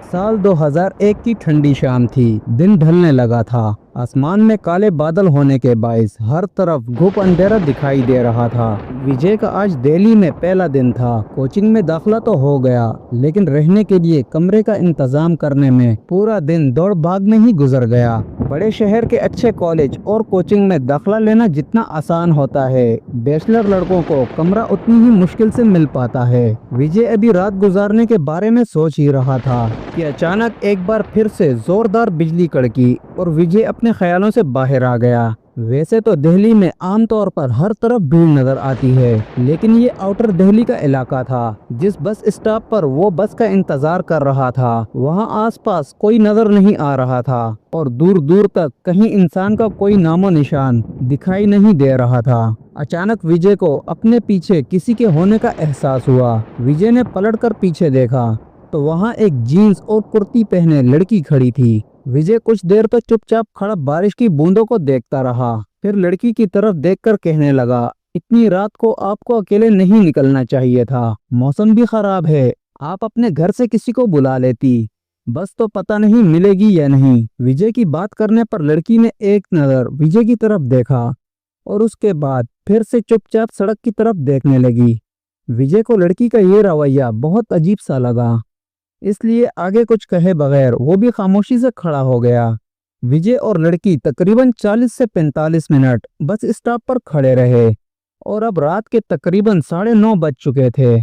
साल 2001 की ठंडी शाम थी। दिन ढलने लगा था। आसमान में काले बादल होने के बायस हर तरफ घुप अंधेरा दिखाई दे रहा था। विजय का आज दिल्ली में पहला दिन था। कोचिंग में दाखिला तो हो गया, लेकिन रहने के लिए कमरे का इंतजाम करने में पूरा दिन दौड़ भाग में ही गुजर गया। बड़े शहर के अच्छे कॉलेज और कोचिंग में दाखिला लेना जितना आसान होता है, बैचलर लड़कों को कमरा उतनी ही मुश्किल से मिल पाता है। विजय अभी रात गुजारने के बारे में सोच ही रहा था कि अचानक एक बार फिर से जोरदार बिजली कड़की और विजय अपने ख्यालों से बाहर आ गया। वैसे तो दिल्ली में आमतौर पर हर तरफ भीड़ नजर आती है, लेकिन ये आउटर दिल्ली का इलाका था। जिस बस स्टॉप पर वो बस का इंतजार कर रहा था, वहाँ आसपास कोई नजर नहीं आ रहा था और दूर दूर तक कहीं इंसान का कोई नामो निशान दिखाई नहीं दे रहा था। अचानक विजय को अपने पीछे किसी के होने का एहसास हुआ। विजय ने पलटकर पीछे देखा तो वहाँ एक जीन्स और कुर्ती पहने लड़की खड़ी थी। विजय कुछ देर तक चुपचाप खड़ा बारिश की बूंदों को देखता रहा। फिर लड़की की तरफ देखकर कहने लगा, इतनी रात को आपको अकेले नहीं निकलना चाहिए था। मौसम भी खराब है, आप अपने घर से किसी को बुला लेती। बस तो पता नहीं मिलेगी या नहीं। विजय की बात करने पर लड़की ने एक नजर विजय की तरफ देखा और उसके बाद फिर से चुपचाप सड़क की तरफ देखने लगी। विजय को लड़की का ये रवैया बहुत अजीब सा लगा, इसलिए आगे कुछ कहे बगैर वो भी खामोशी से खड़ा हो गया। विजय और लड़की तकरीबन 40 से 45 मिनट बस स्टॉप पर खड़े रहे और अब रात के तकरीबन 9:30 बज चुके थे।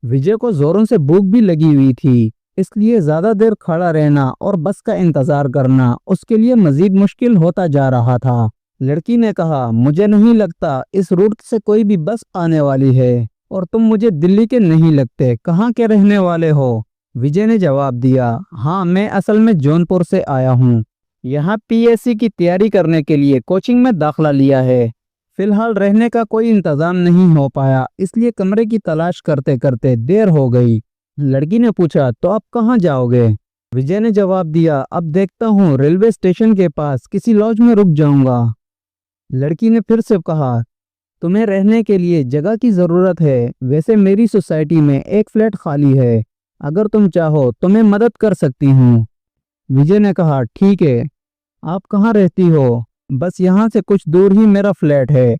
विजय को जोरों से भूख भी लगी हुई थी, इसलिए ज्यादा देर खड़ा रहना और बस का इंतजार करना उसके लिए मजीद मुश्किल होता जा रहा था। लड़की ने कहा, मुझे नहीं लगता इस रूट से कोई भी बस आने वाली है और तुम मुझे दिल्ली के नहीं लगते, कहाँ के रहने वाले हो? विजय ने जवाब दिया, हाँ मैं असल में जौनपुर से आया हूँ। यहाँ पीएससी की तैयारी करने के लिए कोचिंग में दाखिला लिया है। फिलहाल रहने का कोई इंतजाम नहीं हो पाया, इसलिए कमरे की तलाश करते करते देर हो गई। लड़की ने पूछा, तो आप कहाँ जाओगे? विजय ने जवाब दिया, अब देखता हूँ रेलवे स्टेशन के पास किसी लॉज में रुक जाऊंगा। लड़की ने फिर से कहा, तुम्हें रहने के लिए जगह की जरूरत है। वैसे मेरी सोसाइटी में एक फ्लैट खाली है, अगर तुम चाहो तो मैं मदद कर सकती हूँ। विजय ने कहा, ठीक है, आप कहाँ रहती हो? बस यहाँ से कुछ दूर ही मेरा फ्लैट है,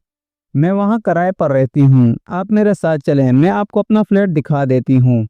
मैं वहाँ किराए पर रहती हूँ। आप मेरे साथ चलें, मैं आपको अपना फ्लैट दिखा देती हूँ।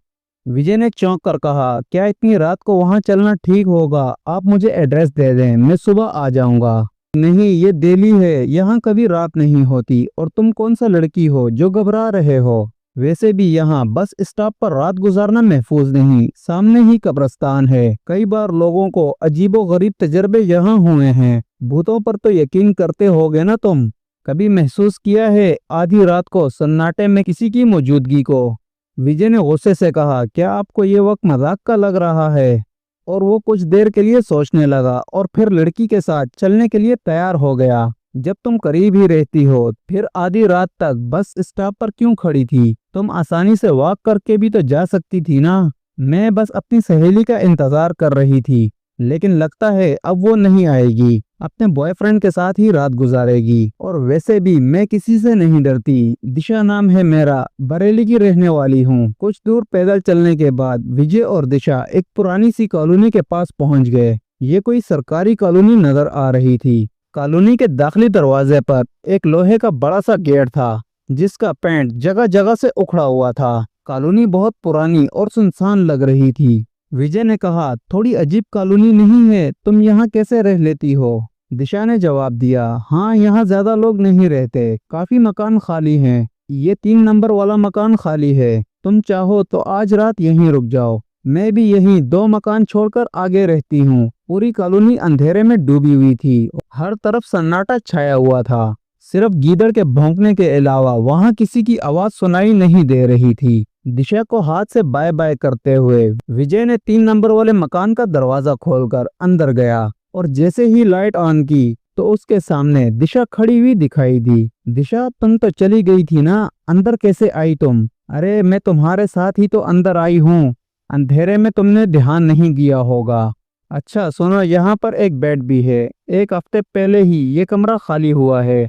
विजय ने चौंक कर कहा, क्या इतनी रात को वहाँ चलना ठीक होगा? आप मुझे एड्रेस दे दें, मैं सुबह आ जाऊँगा। नहीं, ये दिल्ली है, यहाँ कभी रात नहीं होती। और तुम कौन सा लड़की हो जो घबरा रहे हो? वैसे भी यहाँ बस स्टॉप पर रात गुजारना महफूज नहीं, सामने ही कब्रिस्तान है। कई बार लोगों को अजीबो गरीब तजर्बे यहाँ हुए हैं। भूतों पर तो यकीन करते होगे ना तुम? कभी महसूस किया है आधी रात को सन्नाटे में किसी की मौजूदगी को? विजय ने गुस्से से कहा, क्या आपको ये वक्त मजाक का लग रहा है? और वो कुछ देर के लिए सोचने लगा और फिर लड़की के साथ चलने के लिए तैयार हो गया। जब तुम करीब ही रहती हो, फिर आधी रात तक बस स्टॉप पर क्यों खड़ी थी? तुम आसानी से वॉक करके भी तो जा सकती थी ना। मैं बस अपनी सहेली का इंतजार कर रही थी, लेकिन लगता है अब वो नहीं आएगी, अपने बॉयफ्रेंड के साथ ही रात गुजारेगी। और वैसे भी मैं किसी से नहीं डरती। दिशा नाम है मेरा, बरेली की रहने वाली हूँ। कुछ दूर पैदल चलने के बाद विजय और दिशा एक पुरानी सी कॉलोनी के पास पहुँच गए। ये कोई सरकारी कॉलोनी नजर आ रही थी। कॉलोनी के दाखिली दरवाजे पर एक लोहे का बड़ा सा गेट था, जिसका पेंट जगह जगह से उखड़ा हुआ था। कॉलोनी बहुत पुरानी और सुनसान लग रही थी। विजय ने कहा, थोड़ी अजीब कॉलोनी नहीं है, तुम यहाँ कैसे रह लेती हो? दिशा ने जवाब दिया, हाँ यहाँ ज्यादा लोग नहीं रहते, काफी मकान खाली हैं। ये 3 नंबर वाला मकान खाली है, तुम चाहो तो आज रात यहीं रुक जाओ। मैं भी यहीं 2 मकान छोड़कर आगे रहती हूँ। पूरी कॉलोनी अंधेरे में डूबी हुई थी, हर तरफ सन्नाटा छाया हुआ था। सिर्फ गीदड़ के भौंकने के अलावा वहाँ किसी की आवाज सुनाई नहीं दे रही थी। दिशा को हाथ से बाय बाय करते हुए विजय ने 3 नंबर वाले मकान का दरवाजा खोलकर अंदर गया और जैसे ही लाइट ऑन की तो उसके सामने दिशा खड़ी हुई दिखाई दी। दिशा, तुम तो चली गई थी ना, अंदर कैसे आई तुम? अरे मैं तुम्हारे साथ ही तो अंदर आई हूँ, अंधेरे में तुमने ध्यान नहीं दिया होगा। अच्छा सुनो, यहाँ पर एक बेड भी है, 1 हफ्ते पहले ही ये कमरा खाली हुआ है,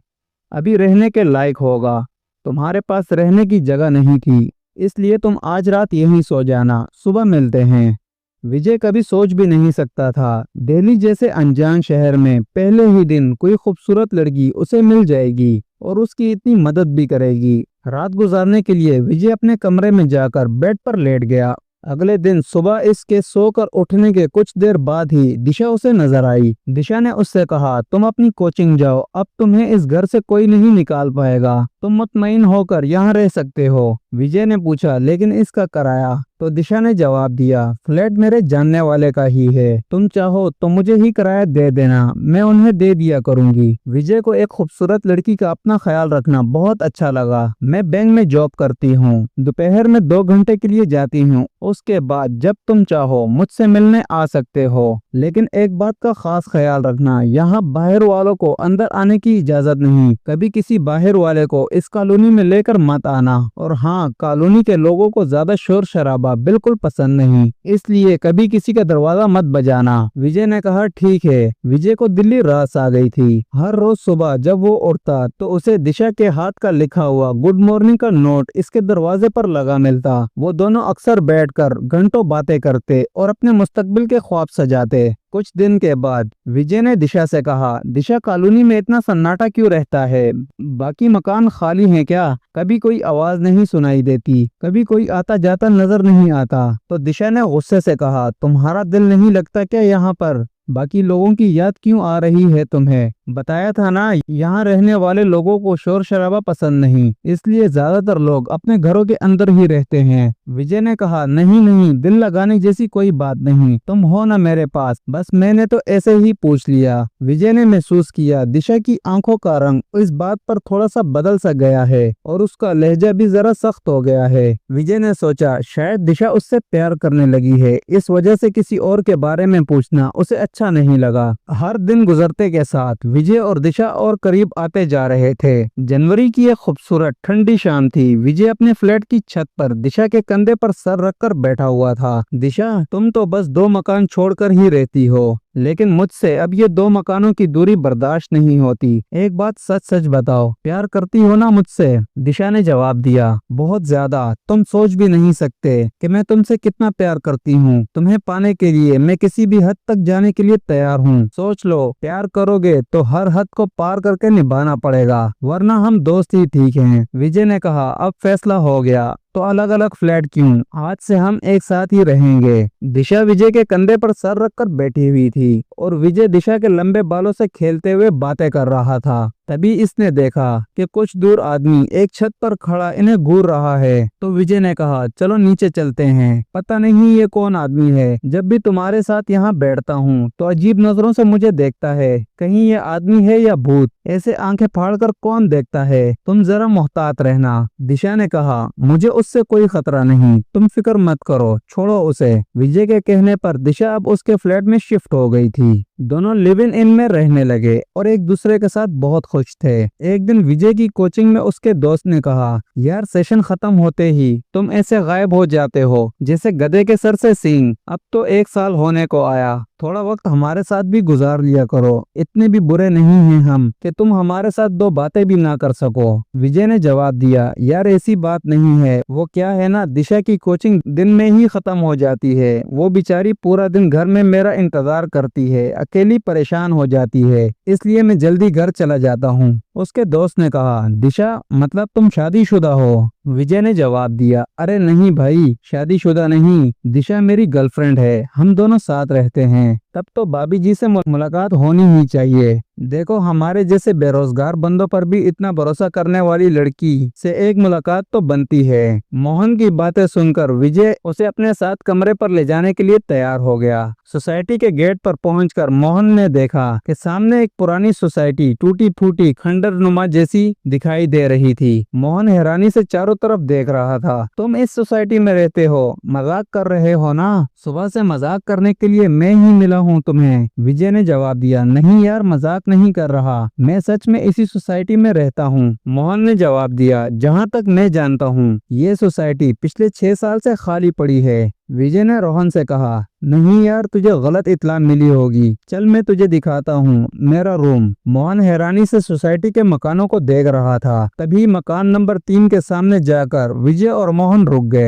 अभी रहने के लायक होगा। तुम्हारे पास रहने की जगह नहीं थी, इसलिए तुम आज रात यहीं सो जाना, सुबह मिलते हैं। विजय कभी सोच भी नहीं सकता था दिल्ली जैसे अनजान शहर में पहले ही दिन कोई खूबसूरत लड़की उसे मिल जाएगी और उसकी इतनी मदद भी करेगी। रात गुजारने के लिए विजय अपने कमरे में जाकर बेड पर लेट गया। अगले दिन सुबह इसके सोकर उठने के कुछ देर बाद ही दिशा उसे नजर आई। दिशा ने उससे कहा, तुम अपनी कोचिंग जाओ, अब तुम्हें इस घर से कोई नहीं निकाल पाएगा, तुम मुतमईन होकर यहाँ रह सकते हो। विजय ने पूछा, लेकिन इसका किराया? तो दिशा ने जवाब दिया, फ्लैट मेरे जानने वाले का ही है, तुम चाहो तो मुझे ही किराया दे देना, मैं उन्हें दे दिया करूंगी। विजय को एक खूबसूरत लड़की का अपना ख्याल रखना बहुत अच्छा लगा। मैं बैंक में जॉब करती हूँ, दोपहर में 2 घंटे के लिए जाती हूँ, उसके बाद जब तुम चाहो मुझसे मिलने आ सकते हो, लेकिन एक बात का खास ख्याल रखना, यहाँ बाहर वालों को अंदर आने की इजाजत नहीं, कभी किसी बाहर वाले को इस कॉलोनी में लेकर मत आना। और हाँ, कॉलोनी के लोगों को ज्यादा शोर शराबा बिल्कुल पसंद नहीं, इसलिए कभी किसी का दरवाजा मत बजाना। विजय ने कहा, ठीक है। विजय को दिल्ली रास आ गई थी। हर रोज सुबह जब वो उठता तो उसे दिशा के हाथ का लिखा हुआ गुड मॉर्निंग का नोट इसके दरवाजे पर लगा मिलता। वो दोनों अक्सर बैठकर घंटों बातें करते और अपने मुस्तकबिल के ख्वाब सजाते। कुछ दिन के बाद विजय ने दिशा से कहा, दिशा, कॉलोनी में इतना सन्नाटा क्यों रहता है? बाकी मकान खाली हैं क्या? कभी कोई आवाज नहीं सुनाई देती, कभी कोई आता जाता नजर नहीं आता। तो दिशा ने गुस्से से कहा, तुम्हारा दिल नहीं लगता क्या यहाँ पर? बाकी लोगों की याद क्यों आ रही है तुम्हें? बताया था ना, यहाँ रहने वाले लोगों को शोर शराबा पसंद नहीं, इसलिए ज्यादातर लोग अपने घरों के अंदर ही रहते हैं। विजय ने कहा, नहीं नहीं, दिल लगाने जैसी कोई बात नहीं, तुम हो ना मेरे पास, बस मैंने तो ऐसे ही पूछ लिया। विजय ने महसूस किया दिशा की आंखों का रंग इस बात पर थोड़ा सा बदल सा गया है और उसका लहजा भी जरा सख्त हो गया है। विजय ने सोचा, शायद दिशा उससे प्यार करने लगी है, इस वजह से किसी और के बारे में पूछना उसे अच्छा नहीं लगा। हर दिन गुजरते के साथ विजय और दिशा और करीब आते जा रहे थे। जनवरी की एक खूबसूरत ठंडी शाम थी। विजय अपने फ्लैट की छत पर दिशा के कंधे पर सर रखकर बैठा हुआ था। दिशा, तुम तो बस 2 मकान छोड़कर ही रहती हो, लेकिन मुझसे अब ये 2 मकानों की दूरी बर्दाश्त नहीं होती। एक बात सच सच बताओ, प्यार करती हो ना मुझसे? दिशा ने जवाब दिया, बहुत ज्यादा। तुम सोच भी नहीं सकते कि मैं तुमसे कितना प्यार करती हूँ। तुम्हें पाने के लिए मैं किसी भी हद तक जाने के लिए तैयार हूँ। सोच लो, प्यार करोगे तो हर हद को पार करके निभाना पड़ेगा, वरना हम दोस्त ही ठीक हैं। विजय ने कहा, अब फैसला हो गया तो अलग अलग फ्लैट क्यों, आज से हम एक साथ ही रहेंगे। दिशा विजय के कंधे पर सर रखकर बैठी हुई थी और विजय दिशा के लंबे बालों से खेलते हुए बातें कर रहा था। तभी इसने देखा कि कुछ दूर आदमी एक छत पर खड़ा इन्हें घूर रहा है। तो विजय ने कहा, चलो नीचे चलते हैं, पता नहीं ये कौन आदमी है, जब भी तुम्हारे साथ यहाँ बैठता हूँ तो अजीब नजरों से मुझे देखता है, कहीं ये आदमी है या भूत, ऐसे आंखें फाड़कर कौन देखता है, तुम जरा मुहतात रहना। दिशा ने कहा, मुझे उससे कोई खतरा नहीं, तुम फिक्र मत करो, छोड़ो उसे। विजय के कहने पर दिशा अब उसके फ्लैट में शिफ्ट हो गई थी। दोनों लिव इन में रहने लगे और एक दूसरे के साथ बहुत खुश थे। एक दिन विजय की कोचिंग में उसके दोस्त ने कहा, यार सेशन खत्म होते ही तुम ऐसे गायब हो जाते हो जैसे गधे के सर से सींग। अब तो 1 साल होने को आया, थोड़ा वक्त हमारे साथ भी गुजार लिया करो, इतने भी बुरे नहीं हैं हम कि तुम हमारे साथ 2 बातें भी ना कर सको। विजय ने जवाब दिया, यार ऐसी बात नहीं है, वो क्या है ना, दिशा की कोचिंग दिन में ही खत्म हो जाती है, वो बेचारी पूरा दिन घर में मेरा इंतजार करती है, अकेली परेशान हो जाती है, इसलिए मैं जल्दी घर चला जाता हूँ। उसके दोस्त ने कहा, दिशा, मतलब तुम शादीशुदा हो? विजय ने जवाब दिया, अरे नहीं भाई, शादीशुदा नहीं, दिशा मेरी गर्लफ्रेंड है, हम दोनों साथ रहते हैं। तब तो भाभी जी से मुलाकात होनी ही चाहिए। देखो, हमारे जैसे बेरोजगार बंदों पर भी इतना भरोसा करने वाली लड़की से एक मुलाकात तो बनती है। मोहन की बातें सुनकर विजय उसे अपने साथ कमरे पर ले जाने के लिए तैयार हो गया। सोसाइटी के गेट पर पहुंचकर मोहन ने देखा कि सामने एक पुरानी सोसाइटी टूटी फूटी खंडर नुमा जैसी दिखाई दे रही थी। मोहन हैरानी से चारों तरफ देख रहा था। तुम इस सोसाइटी में रहते हो, मजाक कर रहे हो ना? सुबह से मजाक करने के लिए मैं ही मिला हूँ तुम्हें। विजय ने जवाब दिया, नहीं यार, मजाक नहीं कर रहा, मैं सच में इसी सोसाइटी में रहता हूँ। मोहन ने जवाब दिया, जहाँ तक मैं जानता हूँ ये सोसाइटी पिछले 6 साल से खाली पड़ी है। विजय ने रोहन से कहा, नहीं यार, तुझे गलत इत्तला मिली होगी, चल मैं तुझे दिखाता हूँ मेरा रूम। मोहन हैरानी से सोसाइटी के मकानों को देख रहा था। तभी मकान नंबर 3 के सामने जाकर विजय और मोहन रुक गए।